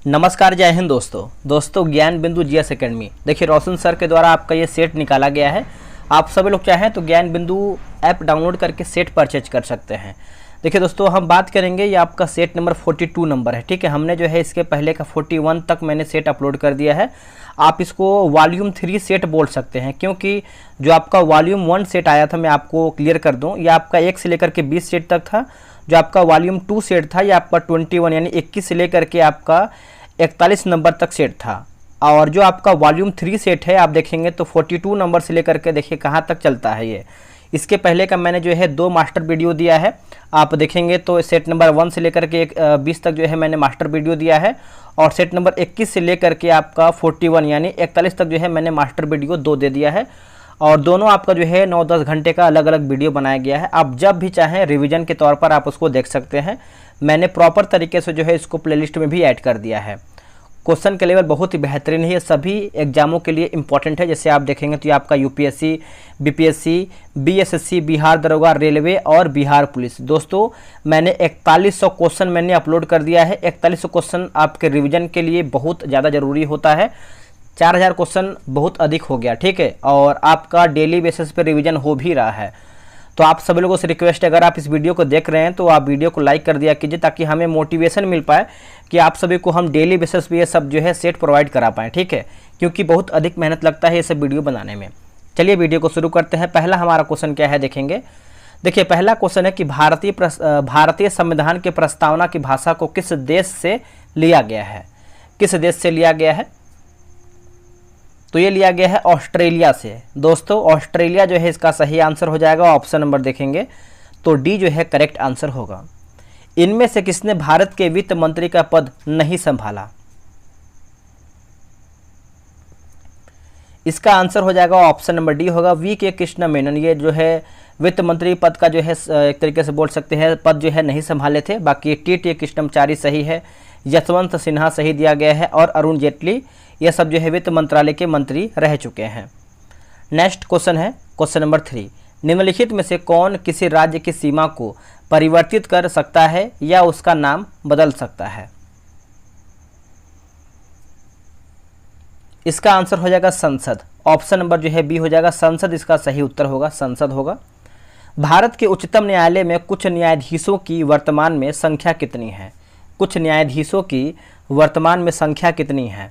नमस्कार, जय हिंद दोस्तों ज्ञान बिंदु जीएस एकेडमी। देखिए, रोशन सर के द्वारा आपका ये सेट निकाला गया है। आप सभी लोग चाहें तो ज्ञान बिंदु ऐप डाउनलोड करके सेट परचेज कर सकते हैं। देखिए दोस्तों, हम बात करेंगे, ये आपका सेट नंबर 42 नंबर है। ठीक है, हमने जो है इसके पहले का 41 तक मैंने सेट अपलोड कर दिया है। आप इसको वॉल्यूम 3 सेट बोल सकते हैं, क्योंकि जो आपका वॉल्यूम 1 सेट आया था, मैं आपको क्लियर कर दूं, ये आपका 1 से लेकर के 20 सेट तक था। जो आपका वॉल्यूम 2 सेट था, ये आपका 21 यानी 21 से लेकर के आपका 41 नंबर तक सेट था। और जो आपका वॉल्यूम 3 सेट है, आप देखेंगे तो 42 नंबर से लेकर के देखिए कहाँ तक चलता है ये। इसके पहले का मैंने जो है 2 मास्टर वीडियो दिया है। आप देखेंगे तो सेट नंबर 1 से लेकर के 20 तक जो है मैंने मास्टर वीडियो दिया है, और सेट नंबर 21 से लेकर के आपका 41 यानी 41 तक जो है मैंने मास्टर वीडियो 2 दे दिया है। और दोनों आपका जो है 9-10 घंटे का अलग अलग वीडियो बनाया गया है। आप जब भी चाहें रिवीजन के तौर पर आप उसको देख सकते हैं। मैंने प्रॉपर तरीके से जो है इसको प्लेलिस्ट में भी ऐड कर दिया है। क्वेश्चन के लेवल बहुत ही बेहतरीन है, ये सभी एग्जामों के लिए इंपॉर्टेंट है। जैसे आप देखेंगे तो ये आपका यूपीएससी, बीपीएससी, बीएसएससी, बिहार दरोगा, रेलवे और बिहार पुलिस। दोस्तों, मैंने 4100 क्वेश्चन मैंने अपलोड कर दिया है। 4100 क्वेश्चन आपके रिवीजन के लिए बहुत ज़्यादा ज़रूरी होता है। 4000 क्वेश्चन बहुत अधिक हो गया, ठीक है, और आपका डेली बेसिस पे रिवीजन हो भी रहा है। तो आप सभी लोगों से रिक्वेस्ट है, अगर आप इस वीडियो को देख रहे हैं तो आप वीडियो को लाइक कर दिया कीजिए, ताकि हमें मोटिवेशन मिल पाए कि आप सभी को हम डेली बेसिस पे ये सब जो है सेट प्रोवाइड करा पाएँ, ठीक है, क्योंकि बहुत अधिक मेहनत लगता है ये सब वीडियो बनाने में। चलिए वीडियो को शुरू करते हैं। पहला हमारा क्वेश्चन क्या है देखेंगे। देखिए, पहला क्वेश्चन है कि भारतीय संविधान के प्रस्तावना की भाषा को किस देश से लिया गया है। किस देश से लिया गया है? तो ये लिया गया है ऑस्ट्रेलिया से। दोस्तों, ऑस्ट्रेलिया जो है इसका सही आंसर हो जाएगा। ऑप्शन नंबर देखेंगे तो डी जो है करेक्ट आंसर होगा। इनमें से किसने भारत के वित्त मंत्री का पद नहीं संभाला? इसका आंसर हो जाएगा ऑप्शन नंबर डी होगा, वी के कृष्ण मेनन। ये जो है वित्त मंत्री पद का जो है एक तरीके से बोल सकते हैं पद जो है नहीं संभाले थे। बाकी टी कृष्णमचारी सही है, यशवंत सिन्हा सही दिया गया है, और अरुण जेटली, ये सब जो है वित्त मंत्रालय के मंत्री रह चुके हैं। नेक्स्ट क्वेश्चन है क्वेश्चन नंबर 3। निम्नलिखित में से कौन किसी राज्य की सीमा को परिवर्तित कर सकता है या उसका नाम बदल सकता है? इसका आंसर हो जाएगा संसद। ऑप्शन नंबर जो है बी हो जाएगा, संसद इसका सही उत्तर होगा, संसद होगा। भारत के उच्चतम न्यायालय में कुछ न्यायाधीशों की वर्तमान में संख्या कितनी है? कुछ न्यायाधीशों की वर्तमान में संख्या कितनी है?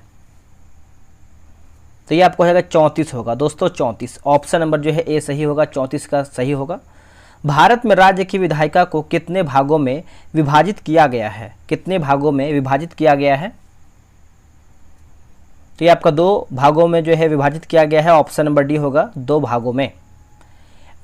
तो ये आपको हो जाएगा 34 होगा। दोस्तों, 34 ऑप्शन नंबर जो है ए सही होगा, 34 का सही होगा। भारत में राज्य की विधायिका को कितने भागों में विभाजित किया गया है? कितने भागों में विभाजित किया गया है? तो ये आपका 2 भागों में जो है विभाजित किया गया है। ऑप्शन नंबर डी होगा, 2 भागों में।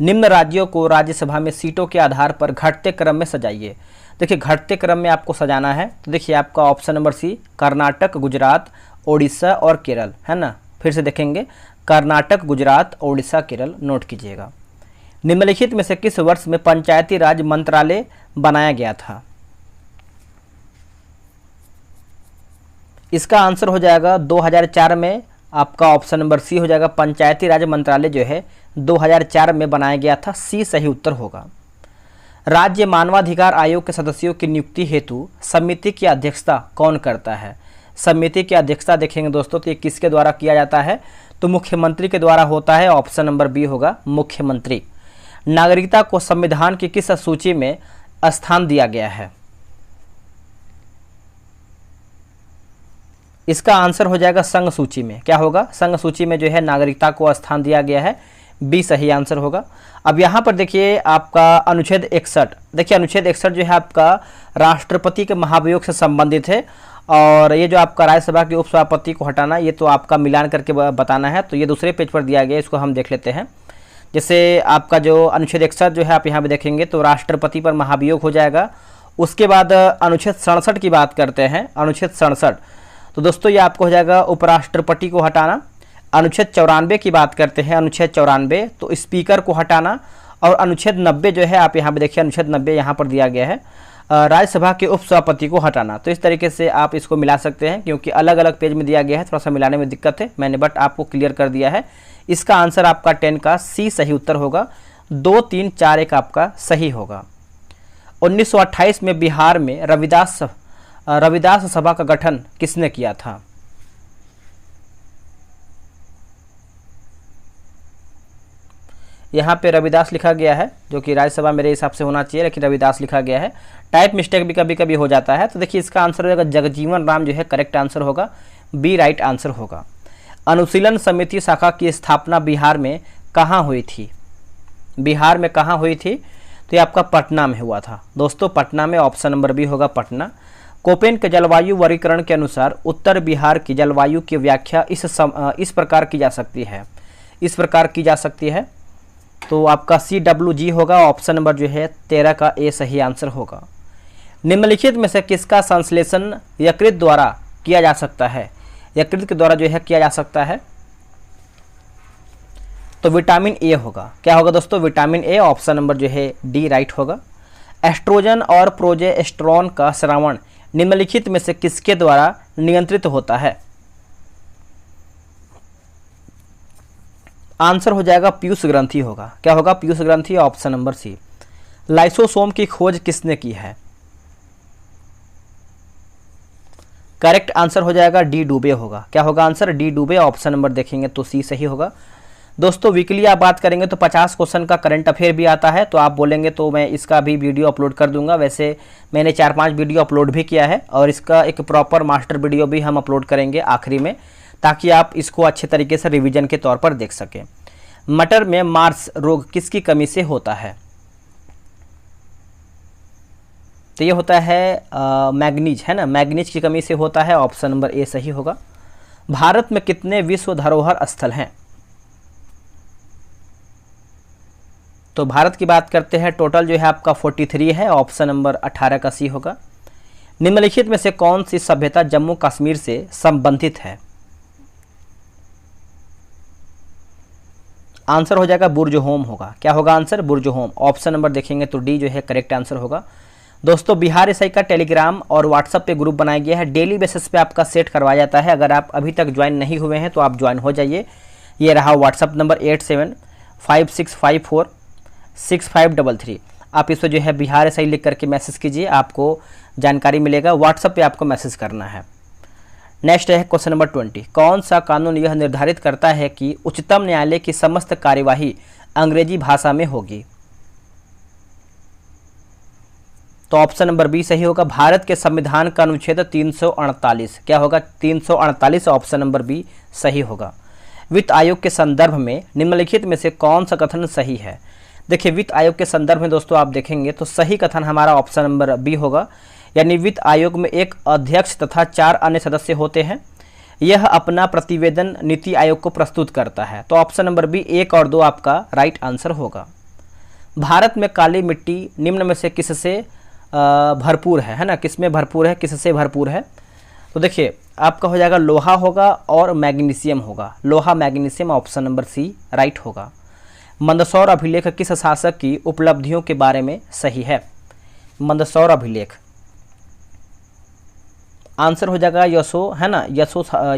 निम्न राज्यों को राज्यसभा में सीटों के आधार पर घटते क्रम में सजाइए। देखिए, घटते क्रम में आपको सजाना है तो देखिए आपका option number C, Karnataka, Gujarat, Odisha और केरल, है ना। फिर से देखेंगे, कर्नाटक, गुजरात, ओडिशा, केरल, नोट कीजिएगा। निम्नलिखित में से किस वर्ष में पंचायती राज मंत्रालय बनाया गया था? इसका आंसर हो जाएगा 2004 में। आपका ऑप्शन नंबर सी हो जाएगा, पंचायती राज मंत्रालय जो है 2004 में बनाया गया था। सी सही उत्तर होगा। राज्य मानवाधिकार आयोग के सदस्यों की नियुक्ति हेतु समिति की अध्यक्षता कौन करता है? समिति की अध्यक्षता देखेंगे दोस्तों तो ये किसके द्वारा किया जाता है? तो मुख्यमंत्री के द्वारा होता है। ऑप्शन नंबर बी होगा, मुख्यमंत्री। नागरिकता को संविधान की किस सूची में स्थान दिया गया है? इसका आंसर हो जाएगा संघ सूची में। क्या होगा? संघ सूची में जो है नागरिकता को स्थान दिया गया है। बी सही आंसर होगा। अब यहाँ पर देखिए आपका अनुच्छेद 61। देखिए, अनुच्छेद 61 जो है आपका राष्ट्रपति के महाभियोग से संबंधित है, और ये जो आपका राज्यसभा के उपसभापति को हटाना, ये तो आपका मिलान करके बताना है। तो ये दूसरे पेज पर दिया गया, इसको हम देख लेते हैं। जैसे आपका जो अनुच्छेद 61 जो है आप यहाँ पे देखेंगे तो राष्ट्रपति पर महाभियोग हो जाएगा। उसके बाद अनुच्छेद 67 की बात करते हैं। अनुच्छेद 67 तो दोस्तों ये आपको हो जाएगा उपराष्ट्रपति को हटाना। अनुच्छेद 94 की बात करते हैं। अनुच्छेद 94 तो स्पीकर को हटाना। और अनुच्छेद 90 जो है आप यहाँ पे देखिए, अनुच्छेद 90 यहाँ पर दिया गया है, राज्यसभा के उपसभापति को हटाना। तो इस तरीके से आप इसको मिला सकते हैं, क्योंकि अलग अलग पेज में दिया गया है, थोड़ा सा मिलाने में दिक्कत है, मैंने बट आपको क्लियर कर दिया है। इसका आंसर आपका 10 का सी सही उत्तर होगा। 2, 3, 4, 1 आपका सही होगा। 1928 में बिहार में रविदास रविदास सभा का गठन किसने किया था? यहाँ पे रविदास लिखा गया है, जो कि राज्यसभा मेरे हिसाब से होना चाहिए, लेकिन रविदास लिखा गया है। टाइप मिस्टेक भी कभी कभी हो जाता है। तो देखिए इसका आंसर हो जाएगा जगजीवन राम जो है करेक्ट आंसर होगा, बी राइट आंसर होगा। अनुशीलन समिति शाखा की स्थापना बिहार में कहाँ हुई थी? बिहार में कहाँ हुई थी? तो ये आपका पटना में हुआ था दोस्तों, पटना में, ऑप्शन नंबर बी होगा पटना। कोपेन के जलवायु वर्गीकरण के अनुसार उत्तर बिहार की जलवायु की व्याख्या इस प्रकार की जा सकती है, इस प्रकार की जा सकती है। तो आपका CWG होगा, ऑप्शन नंबर जो है 13 का ए सही आंसर होगा। निम्नलिखित में से किसका संश्लेषण यकृत द्वारा किया जा सकता है? यकृत के द्वारा जो है किया जा सकता है, तो विटामिन ए होगा। क्या होगा दोस्तों? विटामिन ए, ऑप्शन नंबर जो है डी राइट होगा। एस्ट्रोजन और प्रोजेस्टेरोन का स्रावण निम्नलिखित में से किसके द्वारा नियंत्रित होता है? आंसर हो जाएगा पीयूष ग्रंथि होगा। क्या होगा? पीयूष ग्रंथि, ऑप्शन नंबर सी। लाइसोसोम की खोज किसने की है? करेक्ट आंसर हो जाएगा डी डुबे होगा। क्या होगा आंसर? डी डुबे, ऑप्शन नंबर देखेंगे तो सी सही होगा। दोस्तों वीकली आप बात करेंगे तो 50 क्वेश्चन का करंट अफेयर भी आता है, तो आप बोलेंगे तो मैं इसका भी वीडियो अपलोड कर दूंगा। वैसे मैंने 4-5 वीडियो अपलोड भी किया है, और इसका एक प्रॉपर मास्टर वीडियो भी हम अपलोड करेंगे आखिरी में, ताकि आप इसको अच्छे तरीके से रिवीजन के तौर पर देख सकें। मटर में मार्स रोग किसकी कमी से होता है? तो ये होता है मैग्नीज, है ना, मैग्नीज की कमी से होता है, ऑप्शन नंबर ए सही होगा। भारत में कितने विश्व धरोहर स्थल हैं? तो भारत की बात करते हैं, टोटल जो है आपका 43 है, ऑप्शन नंबर 18 का सी होगा। निम्नलिखित में से कौन सी सभ्यता जम्मू कश्मीर से संबंधित है? आंसर हो जाएगा बुर्जहोम होगा। क्या होगा आंसर? बुर्जहोम, ऑप्शन नंबर देखेंगे तो डी जो है करेक्ट आंसर होगा। दोस्तों बिहार एसआई का टेलीग्राम और व्हाट्सएप पे ग्रुप बनाया गया है, डेली बेसिस पे आपका सेट करवाया जाता है। अगर आप अभी तक ज्वाइन नहीं हुए हैं तो आप ज्वाइन हो जाइए। ये रहा व्हाट्सएप नंबर 8756546533। आप इस पर जो है बिहार एसआई लिख करके मैसेज कीजिए, आपको जानकारी मिलेगा। व्हाट्सएप पे आपको मैसेज करना है। नेक्स्ट है क्वेश्चन नंबर 20। कौन सा कानून यह निर्धारित करता है कि उच्चतम न्यायालय की समस्त कार्यवाही अंग्रेजी भाषा में होगी? तो ऑप्शन नंबर बी सही होगा। भारत के संविधान का अनुच्छेद 348। क्या होगा? 348, ऑप्शन नंबर बी सही होगा। वित्त आयोग के संदर्भ में निम्नलिखित में से कौन सा कथन सही है? देखिए वित्त आयोग के संदर्भ में दोस्तों आप देखेंगे तो सही कथन हमारा ऑप्शन नंबर बी होगा, यानी वित्त आयोग में एक अध्यक्ष तथा 4 अन्य सदस्य होते हैं। यह अपना प्रतिवेदन नीति आयोग को प्रस्तुत करता है। तो ऑप्शन नंबर बी 1 और 2 आपका राइट आंसर होगा। भारत में काली मिट्टी निम्न में से किससे भरपूर है ना, किसमें भरपूर है, किससे भरपूर है? तो देखिए आपका हो जाएगा लोहा होगा और मैग्नीशियम होगा। लोहा magnesium, option number C right होगा। मंदसौर अभिलेख किस शासक की उपलब्धियों के बारे में सही है? मंदसौर अभिलेख, आंसर हो जाएगा यशो, है ना,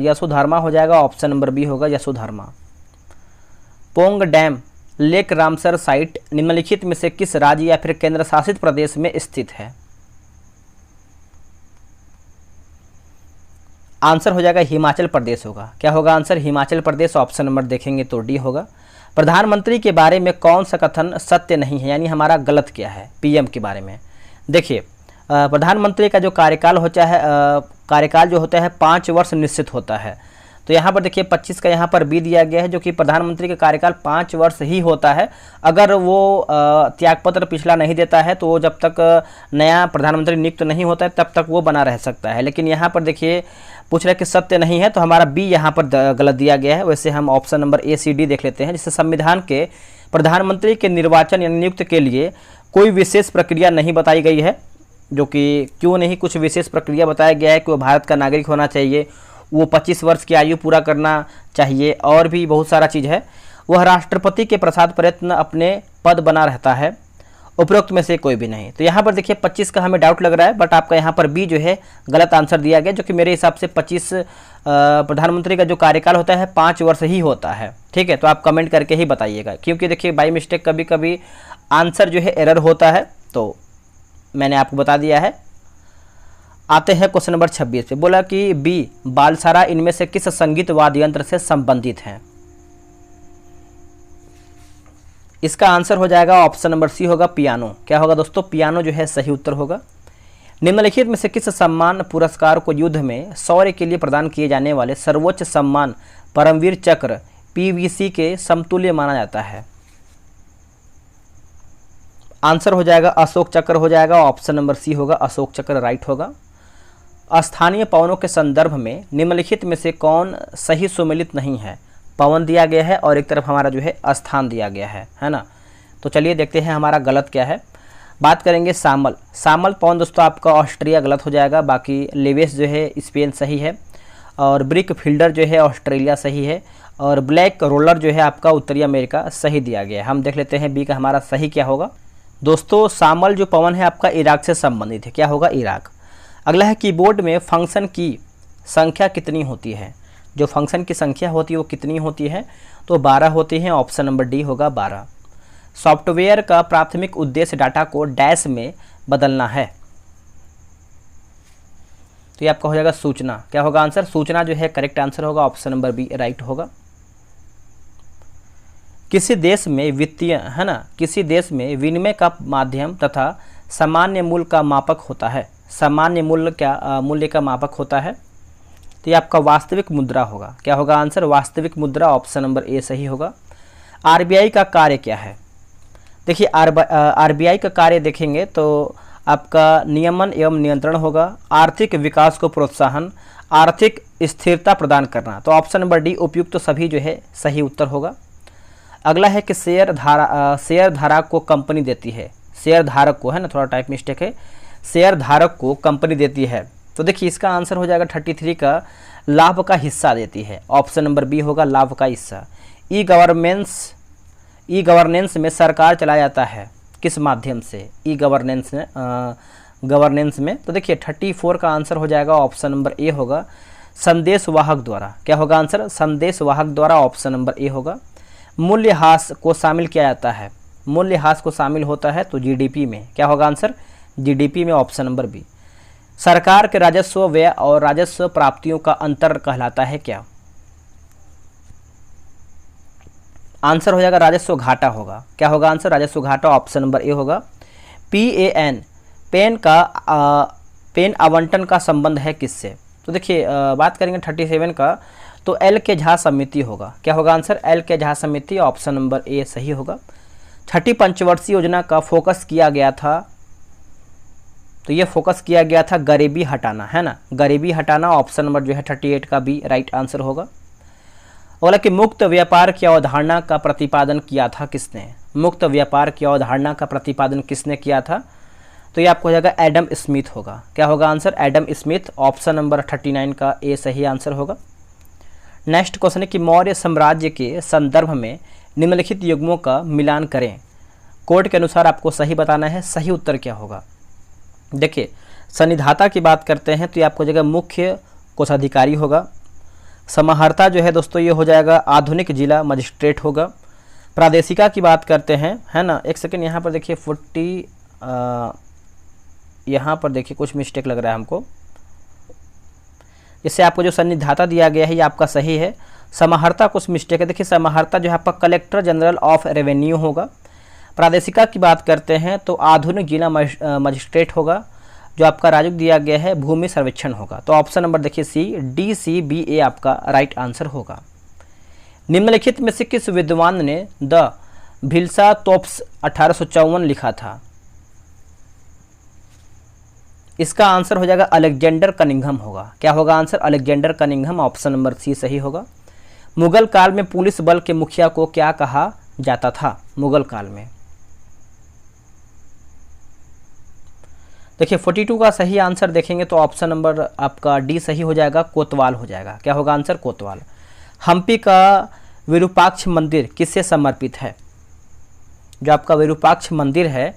यशोधर्मा हो जाएगा, ऑप्शन नंबर बी होगा Yashodharma. Pong dam lake Ramsar site निम्नलिखित में से किस राज्य या फिर केंद्र शासित प्रदेश में स्थित है? आंसर हो जाएगा हिमाचल प्रदेश होगा। क्या होगा answer? Himachal Pradesh, option number देखेंगे तो डी होगा। प्रधानमंत्री के बारे में कौन सा कथन सत्य नहीं है, यानी हमारा गलत क्या है पीएम के बारे में? देखिए प्रधानमंत्री का जो कार्यकाल होता है, कार्यकाल जो होता है 5 वर्ष निश्चित होता है। तो यहाँ पर देखिए 25 का यहाँ पर बी दिया गया है, जो कि प्रधानमंत्री का कार्यकाल 5 वर्ष ही होता है। अगर वो त्यागपत्र पिछला नहीं देता है तो वो जब तक नया प्रधानमंत्री नियुक्त नहीं होता है तब तक वो बना रह सकता है। लेकिन यहाँ पर देखिए पूछ रहा है कि सत्य नहीं है, तो हमारा बी यहाँ पर गलत दिया गया है। वैसे हम option number A C D देख लेते हैं, जिससे संविधान के प्रधानमंत्री के निर्वाचन या नियुक्त के लिए कोई विशेष प्रक्रिया नहीं बताई गई है। जो कि क्यों नहीं कुछ विशेष प्रक्रिया बताया गया है कि वो भारत का नागरिक होना चाहिए, वो 25 वर्ष की आयु पूरा करना चाहिए, और भी बहुत सारा चीज़ है। वह राष्ट्रपति के प्रसाद प्रयत्न अपने पद बना रहता है, उपरोक्त में से कोई भी नहीं। तो यहाँ पर देखिए 25 का हमें डाउट लग रहा है, बट आपका यहाँ पर बी जो है गलत आंसर दिया गया, जो कि मेरे हिसाब से 25 प्रधानमंत्री का जो कार्यकाल होता है 5 वर्ष ही होता है। ठीक है, तो आप कमेंट करके ही बताइएगा, क्योंकि देखिए बाई मिस्टेक कभी कभी आंसर जो है एरर होता है, तो मैंने आपको बता दिया है। आते हैं क्वेश्चन नंबर 26 पे। बोला कि बी बालसारा इनमें से किस संगीत वाद्य यंत्र से संबंधित है? इसका आंसर हो जाएगा ऑप्शन नंबर सी होगा पियानो। क्या होगा दोस्तों? पियानो जो है सही उत्तर होगा। निम्नलिखित में से किस सम्मान पुरस्कार को युद्ध में शौर्य के लिए प्रदान किए जाने वाले सर्वोच्च सम्मान परमवीर चक्र पीवीसी के समतुल्य माना जाता है? आंसर हो जाएगा अशोक चक्र हो जाएगा। ऑप्शन नंबर सी होगा अशोक चक्र राइट होगा। स्थानीय पवनों के संदर्भ में निम्नलिखित में से कौन सही सुमेलित नहीं है? पवन दिया गया है और एक तरफ हमारा जो है स्थान दिया गया है ना। तो चलिए देखते हैं हमारा गलत क्या है। बात करेंगे सामल। सामल पवन दोस्तों आपका ऑस्ट्रिया गलत हो जाएगा। बाकी लेवेस जो है स्पेन सही है, और ब्रिक फील्डर जो है ऑस्ट्रेलिया सही है, और ब्लैक रोलर जो है आपका उत्तरी अमेरिका सही दिया गया है। हम देख लेते हैं बी का हमारा सही क्या होगा। दोस्तों सामल जो पवन है आपका इराक से संबंधित है। क्या होगा? इराक। अगला है कीबोर्ड में फंक्शन की संख्या कितनी होती है? जो फंक्शन की संख्या होती है वो कितनी होती है? तो 12 होती है। ऑप्शन नंबर डी होगा 12। सॉफ्टवेयर का प्राथमिक उद्देश्य डाटा को डैश में बदलना है। तो ये आपका हो जाएगा सूचना। क्या होगा आंसर? सूचना जो है करेक्ट आंसर होगा। ऑप्शन नंबर बी राइट होगा। किसी देश में वित्तीय है ना, किसी देश में विनिमय का माध्यम तथा सामान्य मूल्य का मापक होता है। सामान्य मूल्य क्या मूल्य का मापक होता है? तो ये आपका वास्तविक मुद्रा होगा। क्या होगा आंसर? वास्तविक मुद्रा। ऑप्शन नंबर ए सही होगा। आरबीआई का कार्य क्या है? देखिए आरबीआई का कार्य देखेंगे तो आपका नियमन एवं नियंत्रण होगा, आर्थिक विकास को प्रोत्साहन, आर्थिक स्थिरता प्रदान करना। तो ऑप्शन नंबर डी उपयुक्त तो सभी जो है सही उत्तर होगा। अगला है कि शेयर धारक को कंपनी देती है। शेयर धारक को है ना, थोड़ा टाइप मिस्टेक है, शेयर धारक को कंपनी देती है। तो देखिए इसका आंसर हो जाएगा 33 का लाभ का हिस्सा देती है। ऑप्शन नंबर बी होगा लाभ का हिस्सा। ई गवर्नेंस में सरकार चलाया जाता है किस माध्यम से? ई गवर्नेंस में तो देखिए 34 का आंसर हो जाएगा। ऑप्शन नंबर ए होगा संदेश वाहक द्वारा। क्या होगा आंसर? संदेश वाहक द्वारा। ऑप्शन नंबर ए होगा। मूल्यह्रास को शामिल किया जाता है। मूल्यह्रास को शामिल होता है तो जीडीपी में। क्या होगा आंसर? जीडीपी में। Option number B. सरकार के राजस्व व्यय और राजस्व प्राप्तियों का अंतर कहलाता है क्या? आंसर हो जाएगा राजस्व घाटा होगा। क्या होगा आंसर? राजस्व घाटा। ऑप्शन नंबर ए होगा। PAN पेन आवंटन का संबंध है किससे? तो देखिए बात करेंगे 37 का तो एल के झा समिति होगा। क्या होगा आंसर? एल के झा समिति। ऑप्शन नंबर ए सही होगा। छठी पंचवर्षीय योजना का फोकस किया गया था, तो ये फोकस किया गया था गरीबी हटाना है ना, गरीबी हटाना। ऑप्शन नंबर जो है 38 का बी राइट आंसर होगा। बोला कि मुक्त व्यापार की अवधारणा का प्रतिपादन किया था किसने? मुक्त व्यापार की अवधारणा का प्रतिपादन किसने किया था? तो ये आपको हो जाएगा एडम स्मिथ होगा। क्या होगा answer? Adam Smith. Option number 39 का ए सही आंसर होगा। नेक्स्ट क्वेश्चन है कि मौर्य साम्राज्य के संदर्भ में निम्नलिखित युग्मों का मिलान करें। कोड के अनुसार आपको सही बताना है। सही उत्तर क्या होगा? देखिए सन्निधाता की बात करते हैं तो ये आपको जगह मुख्य कोषाधिकारी होगा। समाहर्ता जो है दोस्तों ये हो जाएगा आधुनिक जिला मजिस्ट्रेट होगा। प्रादेशिका की बात करते हैं है ना, एक सेकेंड यहाँ पर देखिए 40 यहाँ पर देखिए कुछ मिस्टेक लग रहा है हमको। इससे आपको जो सन्निधाता दिया गया है ये आपका सही है। समाहर्ता कुछ मिस्टेक है। देखिए समाहर्ता जो है आपका कलेक्टर जनरल ऑफ रेवेन्यू होगा। प्रादेशिका की बात करते हैं तो आधुनिक जिला मजिस्ट्रेट होगा। जो आपका राजस्व दिया गया है भूमि सर्वेक्षण होगा। तो ऑप्शन नंबर देखिए DCBA आपका राइट आंसर होगा। निम्नलिखित में से किस विद्वान ने द भिल्सा तोप्स 1854 लिखा था? इसका आंसर हो जाएगा अलेक्जेंडर कनिंघम होगा। क्या होगा answer? Alexander Cunningham. Option number C सही होगा। मुगल काल में पुलिस बल के मुखिया को क्या कहा जाता था? मुगल काल में देखिए 42 का सही आंसर देखेंगे तो ऑप्शन नंबर आपका डी सही हो जाएगा, कोतवाल हो जाएगा। क्या होगा आंसर? कोतवाल। हम्पी का विरूपाक्ष मंदिर किससे समर्पित है? जो आपका विरूपाक्ष मंदिर है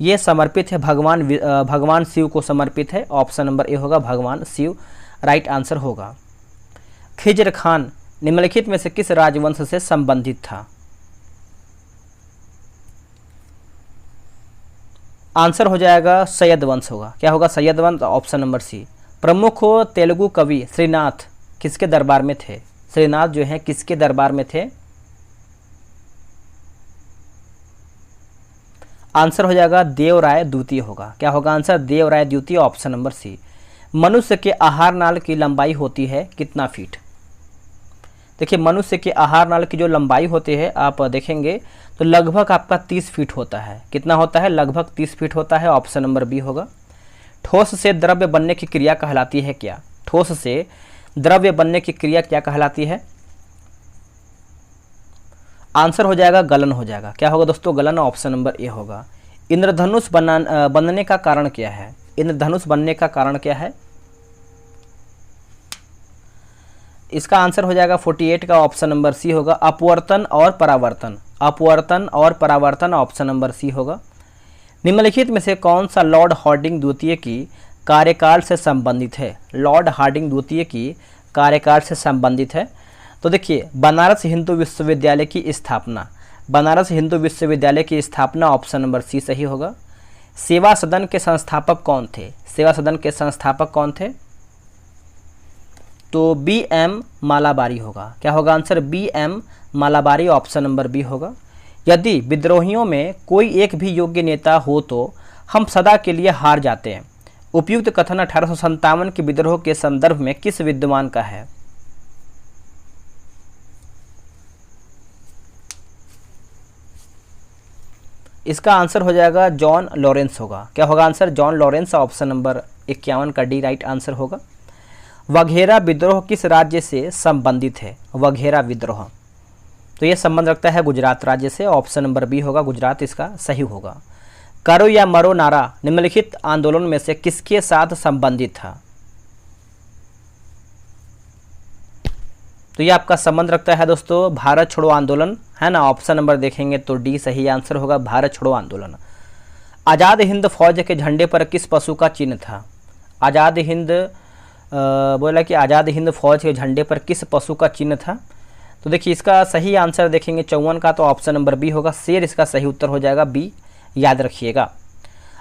ये समर्पित है भगवान शिव को समर्पित है। ऑप्शन नंबर ए होगा भगवान शिव राइट आंसर होगा। खिज्र खान निम्नलिखित में से किस राजवंश से संबंधित था? आंसर हो जाएगा सैयद वंश होगा। क्या होगा? सैयद वंश। Option number C. प्रमुख तेलुगु कवि श्रीनाथ किसके दरबार में थे? श्रीनाथ जो हैं किसके दरबार में थे? आंसर हो जाएगा देवराय द्वितीय होगा। क्या होगा आंसर? देवराय द्वितीय, ऑप्शन नंबर सी। मनुष्य के आहार नाल की लंबाई होती है कितना फीट? देखिए मनुष्य के आहार नाल की जो लंबाई होती है आप देखेंगे तो लगभग आपका 30 फीट होता है। कितना होता है? लगभग 30 फीट होता है, ऑप्शन नंबर बी होगा। ठोस से द्रव्य बनने की क्रिया कहलाती है क्या? ठोस से द्रव्य बनने की क्रिया क्या कहलाती है? आंसर हो जाएगा गलन हो जाएगा। क्या होगा दोस्तों? गलन, ऑप्शन नंबर ए होगा। इंद्रधनुष बनने का कारण क्या है? इंद्रधनुष बनने का कारण क्या है? इसका आंसर हो जाएगा 48 का, ऑप्शन नंबर सी होगा। अपवर्तन और परावर्तन, अपवर्तन और परावर्तन, ऑप्शन नंबर सी होगा। निम्नलिखित में से कौन सा लॉर्ड हार्डिंग द्वितीय की कार्यकाल से संबंधित है? लॉर्ड हार्डिंग द्वितीय की कार्यकाल से संबंधित है तो देखिए बनारस हिंदू विश्वविद्यालय की स्थापना, बनारस हिंदू विश्वविद्यालय की स्थापना, ऑप्शन नंबर सी सही होगा। सेवा सदन के संस्थापक कौन थे? सेवा सदन के संस्थापक कौन थे? तो बी एम मालाबारी होगा। क्या होगा answer? B M Malabari, option number B होगा। यदि विद्रोहियों में कोई एक भी योग्य नेता हो तो हम सदा के लिए हार जाते हैं। उपयुक्त कथन 1857 के विद्रोह के संदर्भ में किस विद्वान का है? इसका आंसर हो जाएगा जॉन लॉरेंस होगा। क्या होगा answer? John Lawrence, option number 51 का डी राइट आंसर होगा। वघेरा विद्रोह किस राज्य से संबंधित है? वघेरा विद्रोह तो ये संबंध रखता है गुजरात राज्य से, ऑप्शन नंबर बी होगा, गुजरात इसका सही होगा। करो या मरो नारा निम्नलिखित आंदोलन में से किसके साथ संबंधित था? तो ये आपका संबंध रखता है दोस्तों भारत छोड़ो आंदोलन, है ना। ऑप्शन नंबर देखेंगे तो डी सही आंसर होगा, भारत छोड़ो आंदोलन। आज़ाद हिंद फौज के झंडे पर किस पशु का चिन्ह था? आज़ाद हिंद बोला कि आज़ाद हिंद फौज के झंडे पर किस पशु का चिन्ह था? तो देखिए इसका सही आंसर देखेंगे 54 का, तो ऑप्शन नंबर बी होगा, शेर इसका सही उत्तर हो जाएगा, बी याद रखिएगा।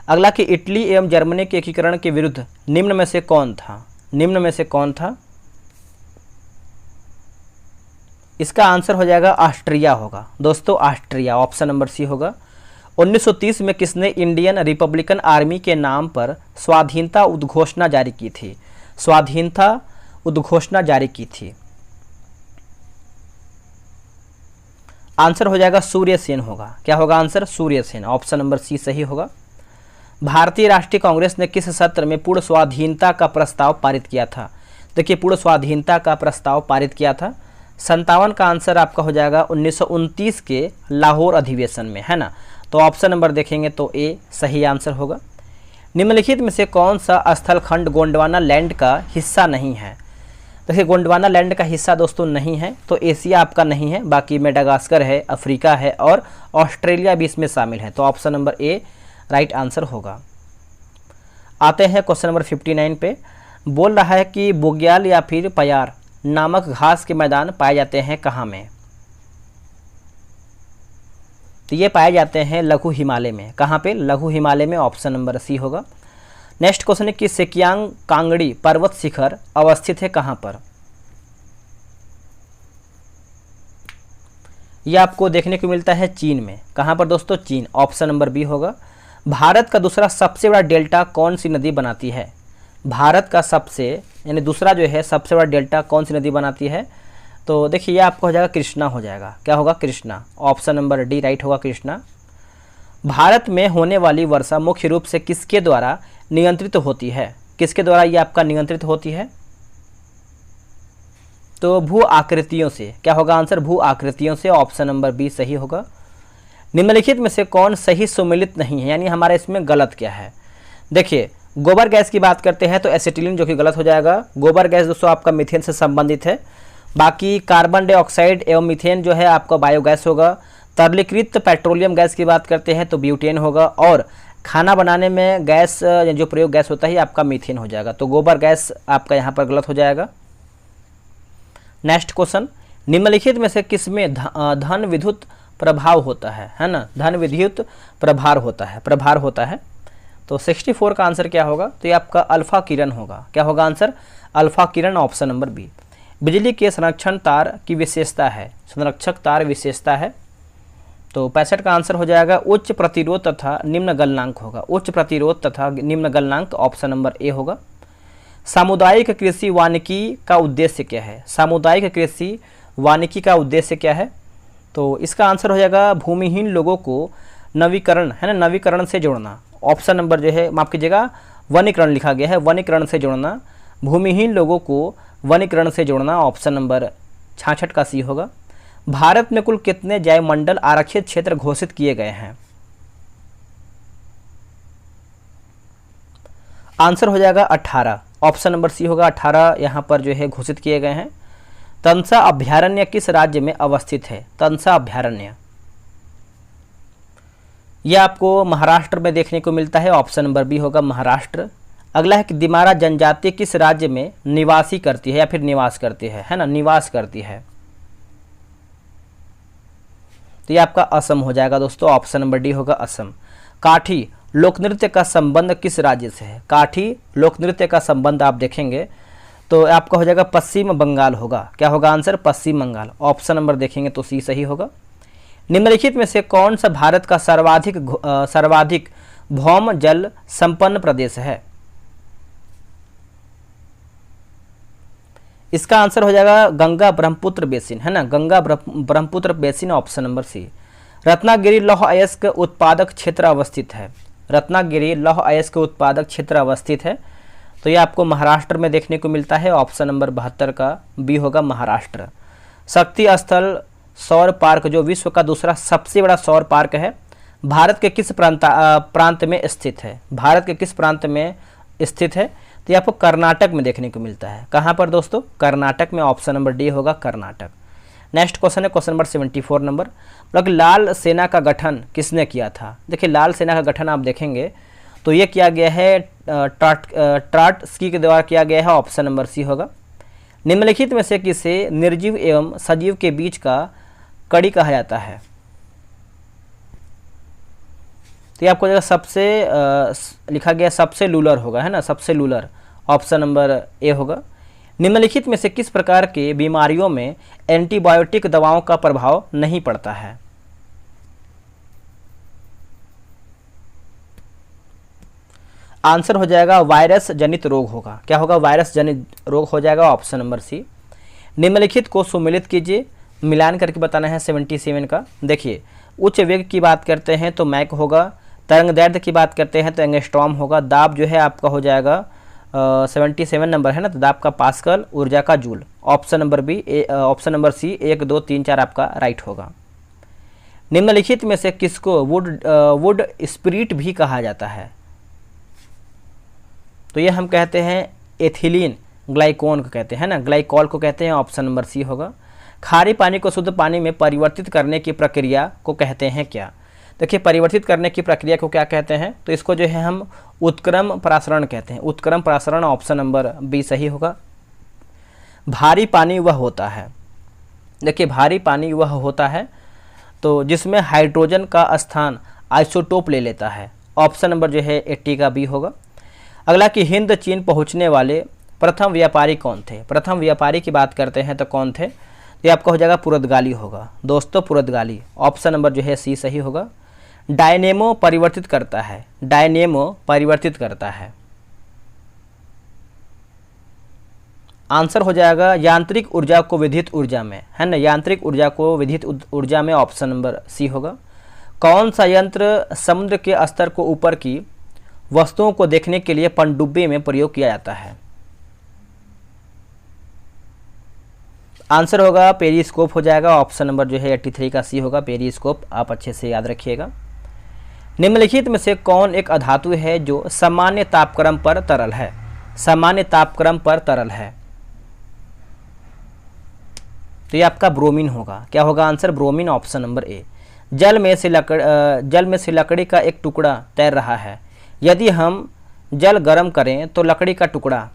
अगला कि इटली एवं जर्मनी के एकीकरण के विरुद्ध निम्न में से कौन था? निम्न में से कौन था? इसका आंसर हो जाएगा ऑस्ट्रिया होगा दोस्तों, ऑस्ट्रिया, ऑप्शन नंबर सी होगा। 1930 में किसने इंडियन रिपब्लिकन आर्मी के नाम पर स्वाधीनता उद्घोषणा जारी की थी? स्वाधीनता उद्घोषणा जारी की थी। आंसर हो जाएगा सूर्य सेन होगा। क्या होगा answer? Surya Sen, option number C सही होगा। भारतीय राष्ट्रीय कांग्रेस ने किस सत्र में पूर्ण स्वाधीनता का प्रस्ताव पारित किया था? देखिए पूर्ण स्वाधीनता का प्रस्ताव पारित किया था 57 का आंसर आपका हो जाएगा 1929 के लाहौर अधिवेशन में, है ना। तो ऑप्शन नंबर देखेंगे तो ए सही आंसर होगा। निम्नलिखित में से कौन सा स्थल खंड गोंडवाना लैंड का हिस्सा नहीं है? देखिए गोंडवाना लैंड का हिस्सा दोस्तों नहीं है, तो एशिया आपका नहीं है, बाकी मेडागास्कर है, अफ्रीका है और ऑस्ट्रेलिया भी इसमें शामिल है, तो ऑप्शन नंबर ए राइट आंसर होगा। आते हैं क्वेश्चन नंबर 59 पे। बोल रहा है कि बुग्याल या फिर पयार नामक घास के मैदान पाए जाते हैं कहाँ में? तो ये पाए जाते हैं लघु हिमालय में। कहाँ पे? लघु हिमालय में, ऑप्शन नंबर सी होगा। नेक्स्ट क्वेश्चन है कि सेकियांग कांगड़ी पर्वत शिखर अवस्थित है कहाँ पर? यह आपको देखने को मिलता है चीन में। कहाँ पर दोस्तों? चीन, ऑप्शन नंबर बी होगा। भारत का दूसरा सबसे बड़ा डेल्टा कौन सी नदी बनाती है? भारत का सबसे यानी दूसरा जो है सबसे बड़ा डेल्टा कौन सी नदी बनाती है? तो देखिए ये आपको हो जाएगा कृष्णा हो जाएगा। क्या होगा? Krishna, option number D right होगा, कृष्णा। भारत में होने वाली वर्षा मुख्य रूप से किसके द्वारा नियंत्रित होती है? किसके द्वारा ये आपका नियंत्रित होती है? तो भू आकृतियों से। क्या होगा आंसर? भू आकृतियों से, ऑप्शन नंबर बी सही होगा। निम्नलिखित में से कौन सही सुमेलित नहीं है, यानी हमारा इसमें गलत क्या है? देखिए गोबर गैस की बात करते हैं तो एसिटिलीन जो कि गलत हो जाएगा। गोबर गैस दोस्तों आपका मीथेन से संबंधित है। बाकी कार्बन डाइऑक्साइड एवं मीथेन जो है आपका बायोगैस होगा। तरलीकृत पेट्रोलियम गैस की बात करते हैं तो ब्यूटेन होगा। और खाना बनाने में गैस जो प्रयोग गैस होता है आपका मीथेन हो जाएगा। तो गोबर गैस आपका यहाँ पर गलत हो जाएगा। नेक्स्ट क्वेश्चन, निम्नलिखित में से किसमें धन विद्युत प्रभाव होता है ना? धन विद्युत प्रभार होता है, प्रभार होता है। तो 64 का आंसर क्या होगा, तो ये आपका अल्फा किरण होगा। क्या होगा आंसर, अल्फा किरण, ऑप्शन नंबर बी। बिजली के संरक्षण तार की विशेषता है, संरक्षक तार विशेषता है, तो 65 का आंसर हो जाएगा उच्च प्रतिरोध तथा निम्न गलनांक होगा, उच्च प्रतिरोध तथा निम्न गलनांक, ऑप्शन नंबर ए होगा। सामुदायिक कृषि वानिकी का उद्देश्य क्या है, सामुदायिक कृषि वानिकी का उद्देश्य क्या है, तो इसका आंसर हो जाएगा भूमिहीन लोगों को नवीकरण, है ना, नवीकरण से जोड़ना। ऑप्शन नंबर जो है, माफ कीजिएगा, वनीकरण लिखा गया है, वनीकरण से जोड़ना, भूमिहीन लोगों को वनीकरण से जोड़ना, ऑप्शन नंबर 66 का सी होगा। भारत में कुल कितने जैवमंडल आरक्षित क्षेत्र घोषित किए गए हैं, आंसर हो जाएगा 18, ऑप्शन नंबर सी होगा, 18 यहाँ पर जो है घोषित किए गए हैं। तमसा अभ्यारण्य किस राज्य में अवस्थित है, तमसा अभ्यारण्य, यह आपको महाराष्ट्र में देखने को मिलता है, ऑप्शन नंबर बी होगा, महाराष्ट्र। अगला है कि दिमारा जनजाति किस राज्य में निवासी करती है या फिर निवास करती है ना, निवास करती है, तो ये आपका असम हो जाएगा दोस्तों, ऑप्शन नंबर डी होगा, असम। काठी लोक नृत्य का संबंध किस राज्य से है, काठी लोक नृत्य का संबंध आप देखेंगे तो आपका हो जाएगा पश्चिम बंगाल होगा। क्या होगा आंसर, पश्चिम बंगाल, ऑप्शन नंबर देखेंगे तो सी सही होगा। निम्नलिखित में से कौन सा भारत का सर्वाधिक भौम जल संपन्न प्रदेश है, इसका आंसर हो जाएगा गंगा ब्रह्मपुत्र बेसिन, है ना, Ganga Brahmaputra basin, option number C. Ratnagiri लौह अयस्क उत्पादक क्षेत्र अवस्थित है, रत्नागिरी लौह अयस्क उत्पादक क्षेत्र अवस्थित है, तो ये आपको महाराष्ट्र में देखने को मिलता है, ऑप्शन नंबर 72 का बी होगा, महाराष्ट्र। शक्ति स्थल सौर पार्क जो विश्व का दूसरा सबसे बड़ा सौर पार्क है, भारत के किस प्रांत में स्थित है, भारत के किस प्रांत में स्थित है, तो ये आपको कर्नाटक में देखने को मिलता है। कहाँ पर दोस्तों, कर्नाटक में, ऑप्शन नंबर डी होगा, कर्नाटक। नेक्स्ट क्वेश्चन है क्वेश्चन नंबर 74 नंबर, मतलब लाल सेना का गठन किसने किया था। देखिए लाल सेना का गठन आप देखेंगे तो ये किया गया है ट्राटस्की के द्वारा किया गया है, ऑप्शन नंबर सी होगा। निम्नलिखित में से किसे निर्जीव एवं सजीव के बीच का कड़ी कहा जाता है, तो ये आपको जगह सबसे लिखा गया सबसे लूलर होगा, है ना, सबसे लूलर, ऑप्शन नंबर ए होगा। निम्नलिखित में से किस प्रकार के बीमारियों में एंटीबायोटिक दवाओं का प्रभाव नहीं पड़ता है, आंसर हो जाएगा वायरस जनित रोग होगा। क्या होगा, वायरस जनित रोग हो जाएगा, ऑप्शन नंबर सी। निम्नलिखित को सुमिलित कीजिए, मिलान करके बताना है 77 का। देखिए उच्च वेग की बात करते हैं तो मैक होगा, तरंग दैर्ध्य की बात करते हैं तो एंगस्ट्रॉम होगा, दाब जो है आपका हो जाएगा 77 नंबर है ना, तो दाब का पास्कल, ऊर्जा का joule, option number B, option number C 1 2 3 4 आपका राइट होगा। निम्नलिखित में से किसको वुड स्पिरिट भी कहा जाता है, तो ये हम कहते हैं एथिलीन ग्लाइकोन को कहते हैं ना, ग्लाइकॉल को कहते हैं, ऑप्शन नंबर सी होगा। खारे पानी को शुद्ध पानी में परिवर्तित करने की प्रक्रिया को कहते हैं क्या, देखिए परिवर्तित करने की प्रक्रिया को क्या कहते हैं, तो इसको जो है हम उत्क्रम प्रासरण कहते हैं, उत्क्रम प्रासरण, ऑप्शन नंबर बी सही होगा। भारी पानी वह होता है, देखिए भारी पानी वह होता है तो जिसमें हाइड्रोजन का स्थान आइसोटोप ले लेता है, ऑप्शन नंबर जो है 80 का बी होगा। अगला कि हिंद चीन पहुंचने वाले प्रथम व्यापारी कौन थे, प्रथम व्यापारी की बात करते हैं तो कौन थे, ये आपका हो जाएगा पुर्तगाली होगा दोस्तों, पुर्तगाली, ऑप्शन नंबर जो है सी सही होगा। डायनेमो परिवर्तित करता है, डायनेमो परिवर्तित करता है, आंसर हो जाएगा यांत्रिक ऊर्जा को विद्युत ऊर्जा में, है ना, यांत्रिक ऊर्जा को विद्युत ऊर्जा में, ऑप्शन नंबर सी होगा। कौन सा यंत्र समुद्र के स्तर को ऊपर की वस्तुओं को देखने के लिए पनडुब्बी में प्रयोग किया जाता है, आंसर होगा पेरिस्कोप हो जाएगा, ऑप्शन नंबर जो है 83 का सी होगा, पेरिस्कोप, आप अच्छे से याद रखिएगा। निम्नलिखित में से कौन एक अधातु है जो सामान्य तापक्रम पर तरल है, सामान्य तापक्रम पर तरल है, तो ये आपका ब्रोमीन होगा। क्या होगा आंसर, ब्रोमीन, ऑप्शन नंबर ए। जल में से लकड़ी का एक टुकड़ा तैर रहा है, यदि हम जल गर्म करें तो लकड़ी का टुकड़ा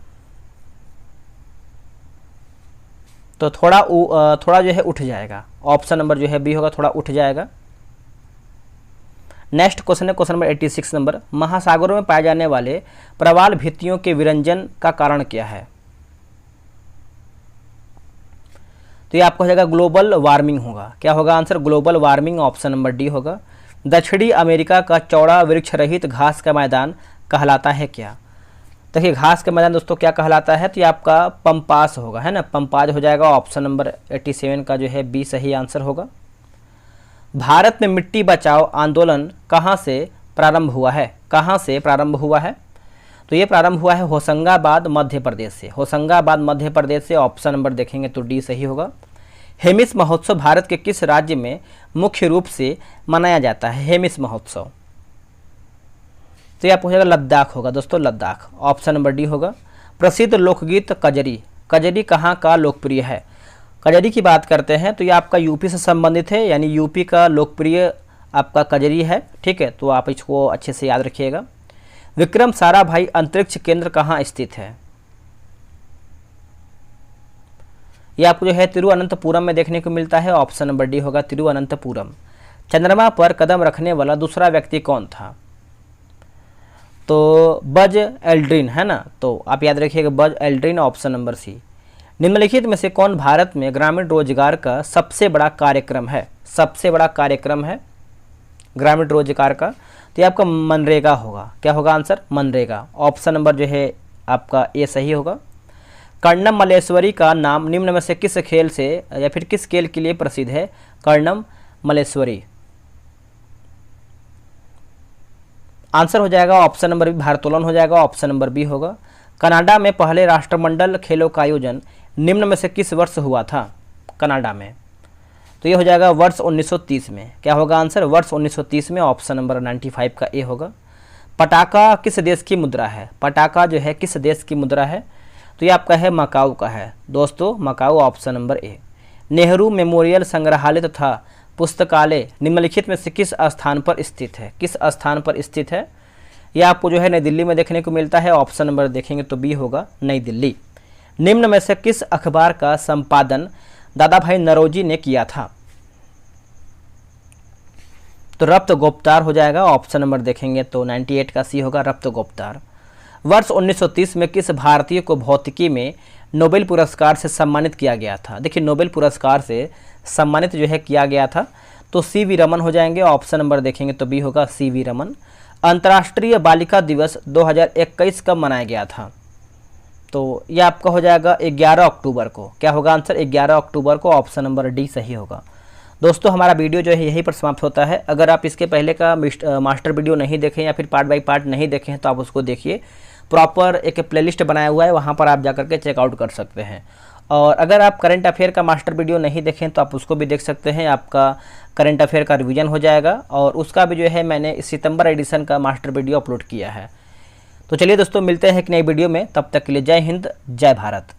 तो थोड़ा जो है उठ जाएगा, ऑप्शन नंबर जो है बी होगा, थोड़ा उठ जाएगा। नेक्स्ट क्वेश्चन है क्वेश्चन नंबर 86 नंबर, महासागरों में पाए जाने वाले प्रवाल भित्तियों के विरंजन का कारण क्या है? तो ये आपको हो जाएगा ग्लोबल वार्मिंग होगा। क्या होगा answer? Global warming, option number D होगा। दक्षिणी अमेरिका का चौड़ा वृक्ष रहित घास का मैदान कहलाता है क्या? देखिए घास का मैदान दोस्तों क्या कहलाता है, तो ये आपका पंपास होगा, है ना, पंपाज हो जाएगा। ऑप्शन नंबर 87 का जो है बी सही आंसर होगा। भारत में मिट्टी बचाओ आंदोलन कहाँ से प्रारंभ हुआ है? कहाँ से प्रारंभ हुआ है? तो ये प्रारंभ हुआ है होशंगाबाद मध्य प्रदेश से। होशंगाबाद मध्य प्रदेश से, ऑप्शन नंबर देखेंगे तो डी सही होगा। हेमिस महोत्सव भारत के किस राज्य में मुख्य रूप से मनाया जाता है? हेमिस महोत्सव, तो ये आपको हो जाएगा लद्दाख होगा दोस्तों, लद्दाख, ऑप्शन नंबर डी होगा। प्रसिद्ध लोकगीत कजरी, कजरी कहाँ का लोकप्रिय है? कजरी की बात करते हैं तो ये आपका यूपी से संबंधित है, यानी यूपी का लोकप्रिय आपका कजरी है, ठीक है, तो आप इसको अच्छे से याद रखिएगा। विक्रम साराभाई अंतरिक्ष केंद्र कहाँ स्थित है? ये आपको जो है तिरुवनंतपुरम में देखने को मिलता है, ऑप्शन नंबर डी होगा, तिरुवनंतपुरम। चंद्रमा पर कदम रखने वाला दूसरा व्यक्ति कौन था? तो बज एल्ड्रिन, है ना, तो आप याद रखिएगा बज एल्ड्रिन, ऑप्शन नंबर सी। निम्नलिखित में से कौन भारत में ग्रामीण रोजगार का सबसे बड़ा कार्यक्रम है? सबसे बड़ा कार्यक्रम है ग्रामीण रोजगार का, तो ये आपका मनरेगा होगा। क्या होगा आंसर? मनरेगा, ऑप्शन नंबर जो है आपका ए सही होगा। कर्णम मल्लेश्वरी का नाम निम्न में से किस खेल से या फिर किस खेल के लिए प्रसिद्ध है? कर्णम मल्लेश्वरी, आंसर हो जाएगा ऑप्शन नंबर बी, भारोत्तोलन हो जाएगा, ऑप्शन नंबर बी होगा। कनाडा में पहले राष्ट्रमंडल खेलों का आयोजन निम्न में से किस वर्ष हुआ था? कनाडा में, तो ये हो जाएगा वर्ष 1930 में। क्या होगा आंसर? वर्ष 1930 में, ऑप्शन नंबर 95 का ए होगा। पटाखा किस देश की मुद्रा है? पटाखा जो है किस देश की मुद्रा है? तो ये आपका है मकाऊ का है दोस्तों, मकाऊ, ऑप्शन नंबर ए। नेहरू मेमोरियल संग्रहालय तथा पुस्तकालय निम्नलिखित में से किस स्थान पर स्थित है? किस स्थान पर स्थित है? यह आपको जो है नई दिल्ली में देखने को मिलता है, ऑप्शन नंबर देखेंगे तो बी होगा, नई दिल्ली। निम्न में से किस अखबार का संपादन दादा भाई नौरोजी ने किया था? तो रप्त गुप्तार हो जाएगा, ऑप्शन नंबर देखेंगे तो 98 का सी होगा, रप्त गुप्तार। वर्ष 1930 में किस भारतीय को भौतिकी में नोबेल पुरस्कार से सम्मानित किया गया था? देखिए नोबेल पुरस्कार से सम्मानित जो है किया गया था, तो सी वी रमन हो जाएंगे, ऑप्शन नंबर देखेंगे तो बी होगा, सी वी रमन। अंतर्राष्ट्रीय बालिका दिवस 2021 कब मनाया गया था? तो यह आपका हो जाएगा 11 अक्टूबर को। क्या होगा आंसर? 11 अक्टूबर को, ऑप्शन नंबर डी सही होगा। दोस्तों हमारा वीडियो जो है यहीं पर समाप्त होता है। अगर आप इसके पहले का मास्टर वीडियो नहीं देखें या फिर पार्ट बाय पार्ट नहीं देखें तो आप उसको देखिए, प्रॉपर एक प्लेलिस्ट बनाया हुआ है, वहाँ पर आप जाकर के चेकआउट कर सकते हैं। और अगर आप करंट अफेयर का मास्टर वीडियो नहीं देखें तो आप उसको भी देख सकते हैं, आपका करंट अफेयर का रिवीजन हो जाएगा। और उसका भी जो है मैंने सितंबर एडिशन का मास्टर वीडियो अपलोड किया है। तो चलिए दोस्तों मिलते हैं एक नई वीडियो में, तब तक के लिए जय हिंद, जय भारत।